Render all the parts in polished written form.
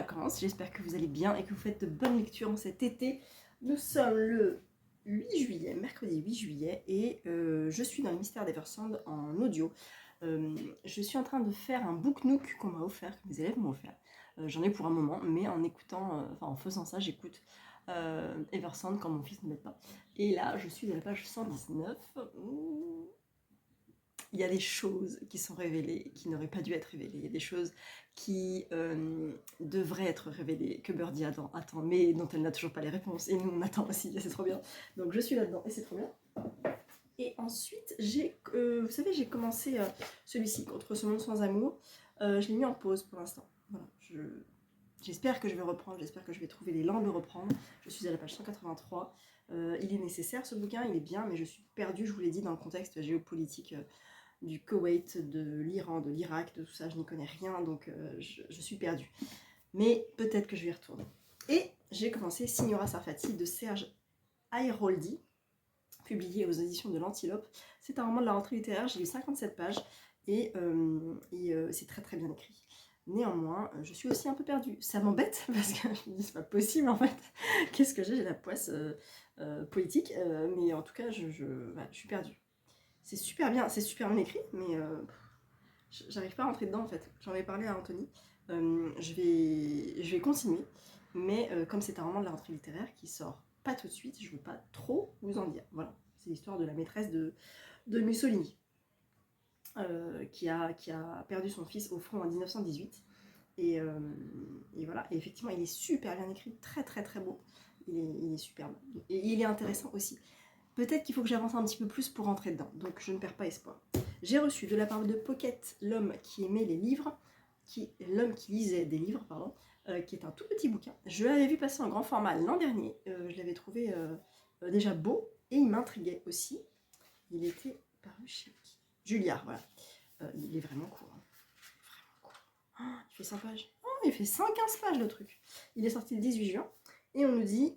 vacances, j'espère que vous allez bien et que vous faites de bonnes lectures en cet été. Nous sommes le 8 juillet, mercredi 8 juillet, et je suis dans le mystère d'Eversand en audio. Je suis en train de faire un book nook qu'on m'a offert, que mes élèves m'ont offert. J'en ai pour un moment, mais en écoutant, en faisant ça, j'écoute Eversand quand mon fils ne m'aide pas. Et là, je suis à la page 119. Il y a des choses qui sont révélées, qui n'auraient pas dû être révélées. Il y a des choses qui devraient être révélées, que Birdie attend, mais dont elle n'a toujours pas les réponses. Et nous, on attend aussi, c'est trop bien. Donc je suis là-dedans, et c'est trop bien. Et ensuite, vous savez, j'ai commencé celui-ci, Contre ce monde sans amour. Je l'ai mis en pause pour l'instant. Voilà, j'espère que je vais reprendre, j'espère que je vais trouver l'élan de reprendre. Je suis à la page 183. Il est nécessaire ce bouquin, il est bien, mais je suis perdue, je vous l'ai dit, dans le contexte géopolitique du Koweït, de l'Iran, de l'Irak, de tout ça, je n'y connais rien, donc je suis perdue. Mais peut-être que je vais y retourner. Et j'ai commencé Signora Sarfati de Serge Ayeroldi, publié aux éditions de l'Antilope. C'est un roman de la rentrée littéraire, j'ai lu 57 pages, et c'est très très bien écrit. Néanmoins, je suis aussi un peu perdue. Ça m'embête, parce que je me dis, c'est pas possible en fait. Qu'est-ce que j'ai la poisse poétique, mais en tout cas, je suis perdue. C'est super bien écrit, mais j'arrive pas à rentrer dedans en fait. J'en ai parlé à Anthony. Je vais continuer, mais comme c'est un roman de la rentrée littéraire qui sort pas tout de suite, je veux pas trop vous en dire. Voilà, c'est l'histoire de la maîtresse de Mussolini, qui a perdu son fils au front en 1918. Et voilà, et effectivement, il est super bien écrit, très très très beau. Il est superbe. Et il est intéressant aussi. Peut-être qu'il faut que j'avance un petit peu plus pour rentrer dedans, donc je ne perds pas espoir. J'ai reçu de la part de Pocket, l'homme qui aimait les livres, l'homme qui lisait des livres, pardon, qui est un tout petit bouquin. Je l'avais vu passer en grand format l'an dernier, je l'avais trouvé déjà beau, et il m'intriguait aussi. Il était paru chez Julliard, voilà. Il est vraiment court. Hein. Vraiment court. Oh, il fait 100 pages. Oh, il fait 115 pages le truc. Il est sorti le 18 juin. Et on nous dit,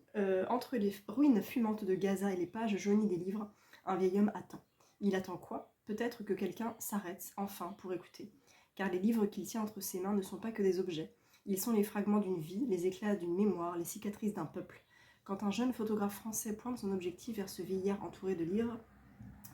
entre les ruines fumantes de Gaza et les pages jaunies des livres, un vieil homme attend. Il attend quoi? Peut-être que quelqu'un s'arrête enfin pour écouter. Car les livres qu'il tient entre ses mains ne sont pas que des objets. Ils sont les fragments d'une vie, les éclats d'une mémoire, les cicatrices d'un peuple. Quand un jeune photographe français pointe son objectif vers ce vieillard entouré de livres,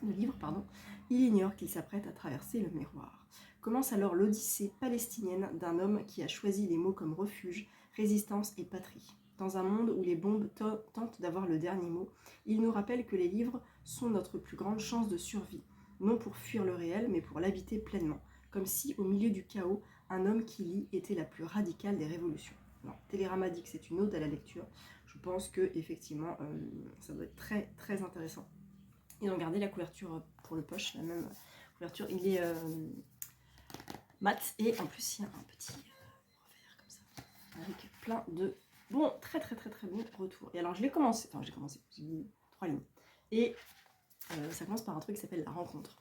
il ignore qu'il s'apprête à traverser le miroir. Commence alors l'odyssée palestinienne d'un homme qui a choisi les mots comme refuge, résistance et patrie. Dans un monde où les bombes tentent d'avoir le dernier mot, il nous rappelle que les livres sont notre plus grande chance de survie, non pour fuir le réel, mais pour l'habiter pleinement, comme si, au milieu du chaos, un homme qui lit était la plus radicale des révolutions. Non, Télérama dit que c'est une ode à la lecture. Je pense que effectivement, ça doit être très très intéressant. Ils ont gardé la couverture pour le poche, la même couverture. Il est mat, et en plus il y a un petit revers comme ça, avec plein de bons, très très très très bons retours. Et alors j'ai commencé, j'ai mis 3 lignes. Et ça commence par un truc qui s'appelle La Rencontre.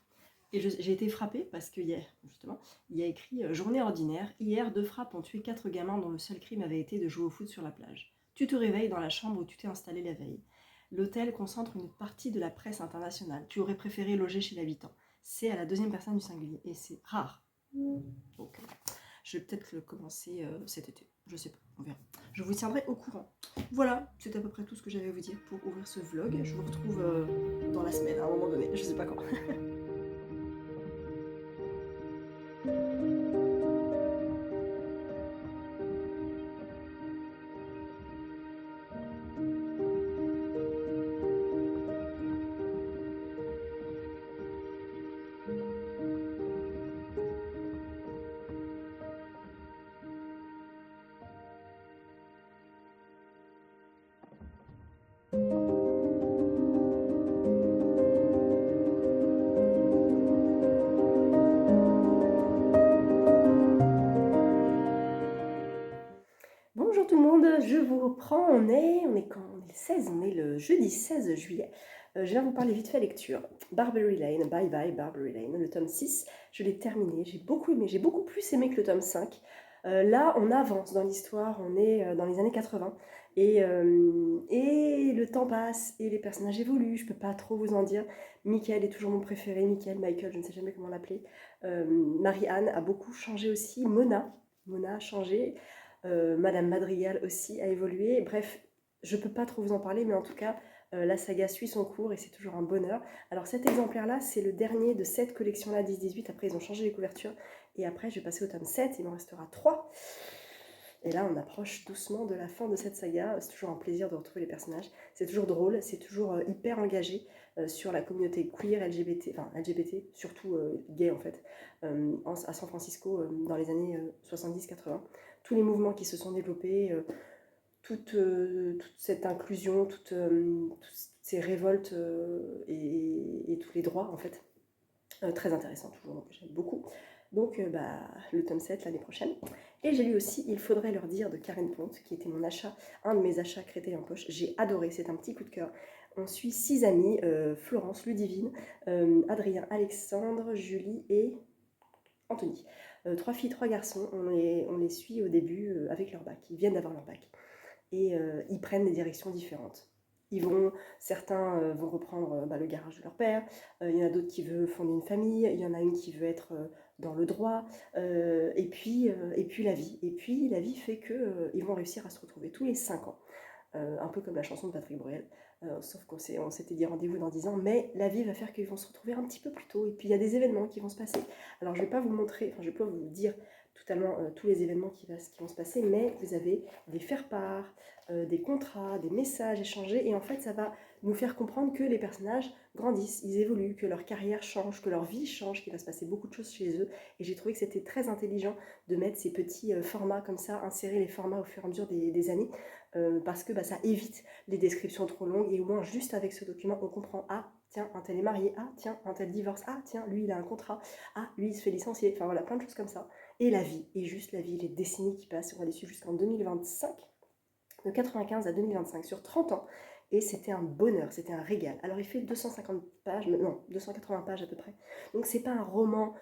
Et j'ai été frappée parce que hier, justement, il y a écrit Journée ordinaire. Hier, 2 frappes ont tué 4 gamins dont le seul crime avait été de jouer au foot sur la plage. Tu te réveilles dans la chambre où tu t'es installé la veille. L'hôtel concentre une partie de la presse internationale. Tu aurais préféré loger chez l'habitant. C'est à la 2e personne du singulier et c'est rare. Donc, je vais peut-être le commencer cet été. Je sais pas, on verra. Je vous tiendrai au courant. Voilà, c'est à peu près tout ce que j'avais à vous dire pour ouvrir ce vlog. Je vous retrouve dans la semaine, à un moment donné. Je sais pas quand. Bonjour tout le monde, je vous reprends, on est quand? On est le 16, on est le jeudi 16 juillet. Je viens vous parler vite fait lecture. Barbary Lane, Bye Bye Barbary Lane, le tome 6, je l'ai terminé, j'ai beaucoup aimé, j'ai beaucoup plus aimé que le tome 5. Là, on avance dans l'histoire, on est dans les années 80, et le temps passe, et les personnages évoluent, je peux pas trop vous en dire. Michael est toujours mon préféré, Michael, je ne sais jamais comment l'appeler. Marie-Anne a beaucoup changé aussi, Mona a changé. Madame Madrigal aussi a évolué. Bref, je ne peux pas trop vous en parler, mais en tout cas, la saga suit son cours et c'est toujours un bonheur. Alors cet exemplaire-là, c'est le dernier de cette collection-là, 10-18. Après, ils ont changé les couvertures. Et après, je vais passer au tome 7, il m'en restera 3. Et là, on approche doucement de la fin de cette saga. C'est toujours un plaisir de retrouver les personnages. C'est toujours drôle, c'est toujours hyper engagé sur la communauté queer, LGBT, enfin LGBT, surtout gay en fait, à San Francisco dans les années 70-80. Tous les mouvements qui se sont développés, toute cette inclusion, toutes ces révoltes et tous les droits en fait. Très intéressant toujours, donc j'aime beaucoup. Donc le tome 7 l'année prochaine. Et j'ai lu aussi Il faudrait leur dire de Karen Ponte, qui était mon achat, un de mes achats crétés en poche. J'ai adoré, c'est un petit coup de cœur. On suit 6 amis, Florence, Ludivine, Adrien, Alexandre, Julie et Anthony. 3 filles, 3 garçons, on les suit au début avec leur bac. Ils viennent d'avoir leur bac. Et ils prennent des directions différentes. Certains vont reprendre le garage de leur père, il y en a d'autres qui veulent fonder une famille, il y en a une qui veut être dans le droit, et puis la vie. Et puis la vie fait qu'ils vont réussir à se retrouver tous les 5 ans, un peu comme la chanson de Patrick Bruel, sauf on s'était dit rendez-vous dans 10 ans, mais la vie va faire qu'ils vont se retrouver un petit peu plus tôt, et puis il y a des événements qui vont se passer. Alors je ne vais pas vous montrer, enfin je ne vais pas vous dire totalement tous les événements qui vont se passer, mais vous avez des faire-part, des contrats, des messages échangés, et en fait ça va nous faire comprendre que les personnages grandissent, ils évoluent, que leur carrière change, que leur vie change, qu'il va se passer beaucoup de choses chez eux, et j'ai trouvé que c'était très intelligent de mettre ces petits formats comme ça, insérer les formats au fur et à mesure des années, parce que ça évite les descriptions trop longues, et au moins juste avec ce document on comprend, ah tiens, un tel est marié, ah tiens, un tel divorce, ah tiens, lui il a un contrat, ah lui il se fait licencier, enfin voilà, plein de choses comme ça. Et la vie, et juste la vie, les décennies qui passent, on va les suivre jusqu'en 2025, de 95 à 2025, sur 30 ans. Et c'était un bonheur, c'était un régal. Alors il fait 250 pages, non, 280 pages à peu près. Donc c'est pas un roman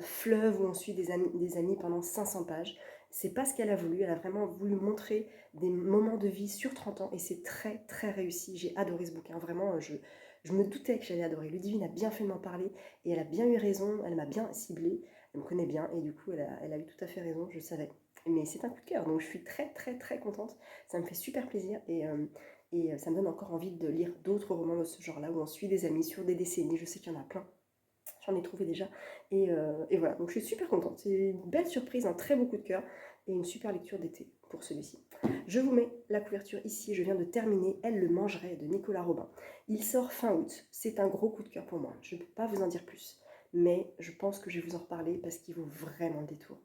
fleuve où on suit des amis pendant 500 pages. C'est pas ce qu'elle a voulu, elle a vraiment voulu montrer des moments de vie sur 30 ans et c'est très très réussi. J'ai adoré ce bouquin, vraiment, je me doutais que j'allais adorer. Ludivine a bien fait de m'en parler et elle a bien eu raison, elle m'a bien ciblée, elle me connaît bien et du coup elle a eu tout à fait raison, je savais. Mais c'est un coup de cœur, donc je suis très très très contente. Ça me fait super plaisir et ça me donne encore envie de lire d'autres romans de ce genre-là où on suit des amis sur des décennies. Je sais qu'il y en a plein, j'en ai trouvé déjà. Et voilà, donc je suis super contente. C'est une belle surprise, un très beau coup de cœur et une super lecture d'été pour celui-ci. Je vous mets la couverture ici, je viens de terminer Elle le mangerait de Nicolas Robin. Il sort fin août, c'est un gros coup de cœur pour moi. Je ne peux pas vous en dire plus, mais je pense que je vais vous en reparler parce qu'il vaut vraiment le détour.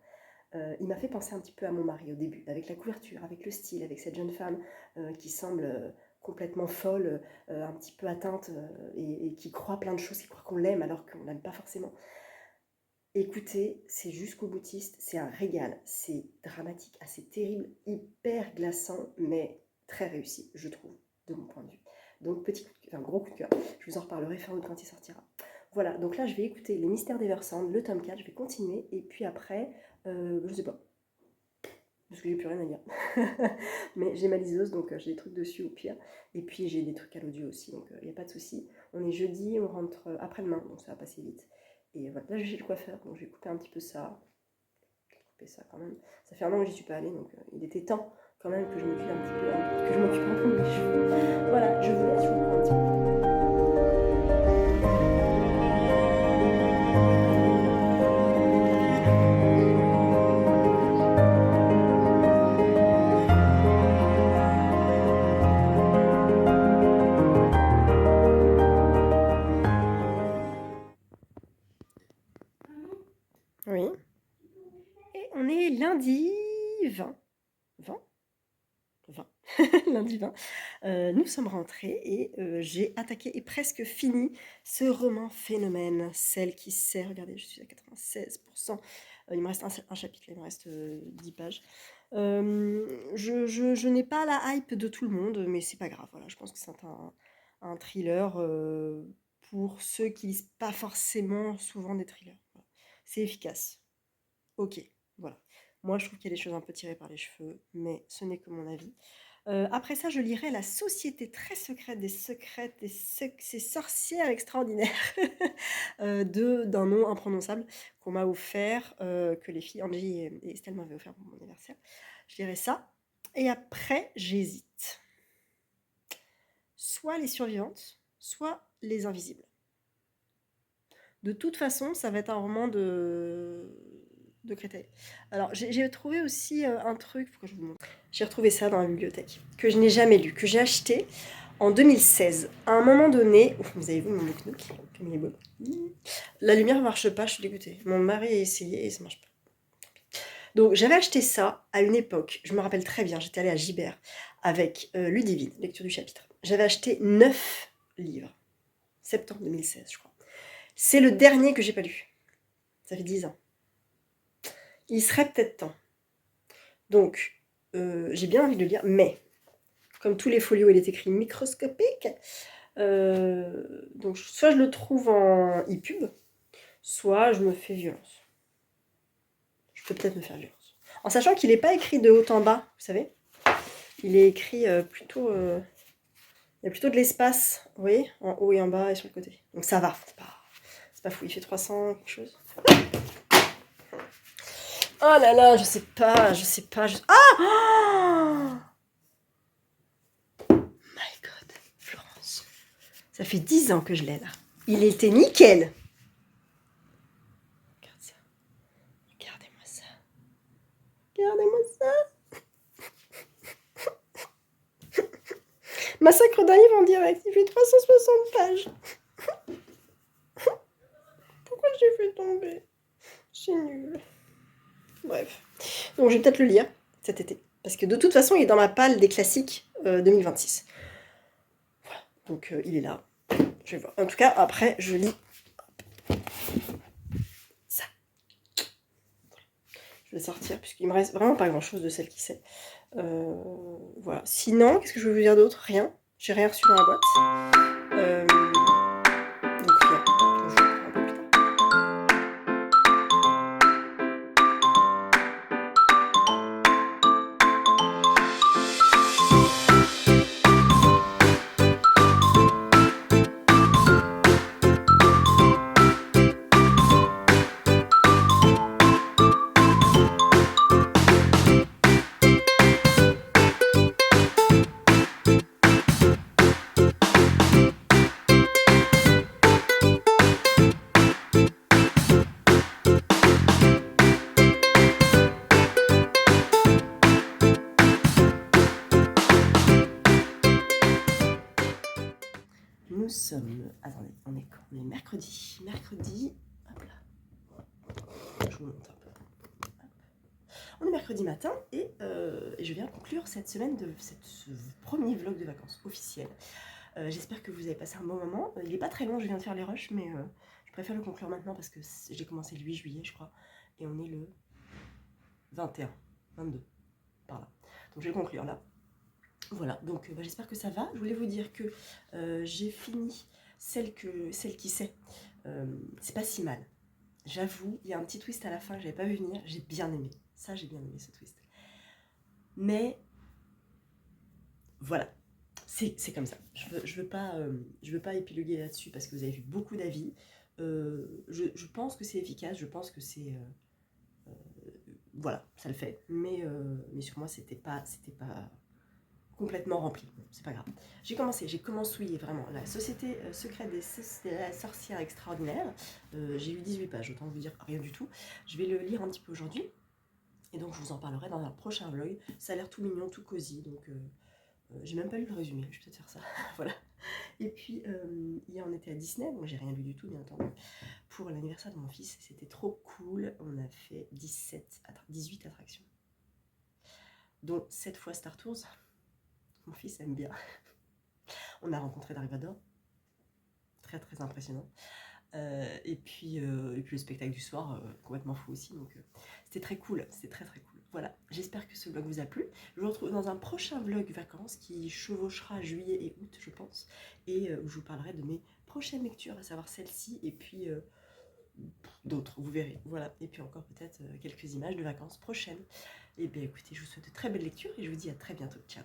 Il m'a fait penser un petit peu à mon mari au début, avec la couverture, avec le style, avec cette jeune femme qui semble complètement folle, un petit peu atteinte et qui croit plein de choses, qui croit qu'on l'aime alors qu'on l'aime pas forcément. Écoutez, c'est jusqu'au boutiste, c'est un régal, c'est dramatique, assez terrible, hyper glaçant, mais très réussi, je trouve, de mon point de vue. Donc un gros coup de cœur, je vous en reparlerai fin août quand il sortira. Voilà, donc là je vais écouter Les Mystères d'Eversand, le tome 4, je vais continuer, et puis après, je sais pas, parce que j'ai plus rien à dire. Mais j'ai ma liseuse, donc j'ai des trucs dessus au pire. Et puis j'ai des trucs à l'audio aussi, donc il n'y a pas de souci. On est jeudi, on rentre après-demain, donc ça va passer vite. Et voilà, là je vais chez le coiffeur, donc je vais couper un petit peu ça. Je vais couper ça quand même. Ça fait un an que j'y suis pas allée, donc il était temps quand même que je m'occupe un petit peu, que je m'occupe un peu de mes cheveux. Voilà, je vous laisse, je vous prends un petit peu. Oui. Et on est lundi 20. 20 20. Lundi 20. Nous sommes rentrés et j'ai attaqué et presque fini ce roman phénomène, Celle qui sait. Regardez, je suis à 96%. Il me reste un chapitre, il me reste 10 pages. Je n'ai pas la hype de tout le monde, mais c'est pas grave. Voilà, je pense que c'est un thriller pour ceux qui lisent pas forcément souvent des thrillers. Voilà. C'est efficace. Ok, voilà. Moi, je trouve qu'il y a des choses un peu tirées par les cheveux, mais ce n'est que mon avis. Après ça, je lirai La Société très secrète des secrètes et ces sorcières extraordinaires d'un nom imprononçable qu'on m'a offert, que les filles Angie et Estelle m'avaient offert pour mon anniversaire. Je lirai ça. Et après, j'hésite. Soit Les Survivantes, soit Les Invisibles. De toute façon, ça va être un roman de Créteil. Alors, j'ai trouvé aussi un truc, pourquoi je vous montre. J'ai retrouvé ça dans la bibliothèque, que je n'ai jamais lu, que j'ai acheté en 2016. À un moment donné, vous avez vu mon Nook Nook, comme il est beau. La lumière ne marche pas, je suis dégoûtée. Mon mari a essayé et ça ne marche pas. Donc, j'avais acheté ça à une époque, je me rappelle très bien, j'étais allée à Gibert avec Ludivine, lecture du chapitre. J'avais acheté 9 livres, septembre 2016, je crois. C'est le dernier que j'ai pas lu. Ça fait 10 ans. Il serait peut-être temps. Donc, j'ai bien envie de le lire, mais comme tous les folios, il est écrit microscopique. Donc, soit je le trouve en e-pub, soit je me fais violence. Je peux peut-être me faire violence. En sachant qu'il n'est pas écrit de haut en bas, vous savez. Il est écrit plutôt... il y a plutôt de l'espace, vous voyez, en haut et en bas et sur le côté. Donc ça va, c'est pas fou, il fait 300 quelque chose. Oh là là, je sais pas. Ah oh my god, Florence. Ça fait 10 ans que je l'ai là. Il était nickel. Regarde ça. Regardez-moi ça. Regardez-moi ça. Massacre d'un livre en direct, il fait 360 pages. Pourquoi j'ai fait tomber? C'est nul. Bref. Donc je vais peut-être le lire cet été. Parce que de toute façon, il est dans ma palle des classiques 2026. Voilà. Donc il est là. Je vais voir. En tout cas, après, je lis ça. Je vais sortir, puisqu'il me reste vraiment pas grand-chose de celle qui sait. Voilà. Sinon, qu'est-ce que je veux vous dire d'autre? Rien. J'ai rien reçu dans la boîte. Donc rien. Donc, je vais prendre un peu plus tard. Nous sommes... Attendez, on est quand? On est mercredi. Mercredi... Hop là. Je vous montre un peu. On est mercredi matin et je viens conclure cette semaine de ce premier vlog de vacances officiel. J'espère que vous avez passé un bon moment. Il n'est pas très long, je viens de faire les rushs, mais je préfère le conclure maintenant parce que j'ai commencé le 8 juillet, je crois. Et on est le 21, 22, par là. Donc je vais conclure là. Voilà, donc j'espère que ça va. Je voulais vous dire que j'ai fini celle qui sait. C'est pas si mal. J'avoue, il y a un petit twist à la fin que j'avais pas vu venir. J'ai bien aimé. Ça, j'ai bien aimé ce twist. Mais voilà, c'est comme ça. Je veux pas épiloguer là-dessus parce que vous avez vu beaucoup d'avis. Je pense que c'est efficace. Je pense que c'est voilà, ça le fait. Mais sur moi, c'était pas complètement rempli. Bon, c'est pas grave. J'ai commencé vraiment la société secrète de la sorcière extraordinaire. J'ai eu 18 pages, autant vous dire rien du tout. Je vais le lire un petit peu aujourd'hui. Et donc je vous en parlerai dans un prochain vlog. Ça a l'air tout mignon, tout cosy. Donc j'ai même pas lu le résumé. Je vais peut-être faire ça. Voilà. Et puis hier on était à Disney. Donc j'ai rien lu du tout bien entendu. Pour l'anniversaire de mon fils. C'était trop cool. On a fait 18 attractions. Dont 7 fois Star Tours. Mon fils aime bien. On a rencontré Dark très très impressionnant. Et puis le spectacle du soir, complètement fou aussi. Donc c'était très cool, c'était très très cool. Voilà, j'espère que ce vlog vous a plu. Je vous retrouve dans un prochain vlog vacances qui chevauchera juillet et août, je pense. Et où je vous parlerai de mes prochaines lectures, à savoir celle-ci et puis d'autres, vous verrez. Voilà, et puis encore peut-être quelques images de vacances prochaines. Et bien écoutez, je vous souhaite de très belles lectures et je vous dis à très bientôt. Ciao.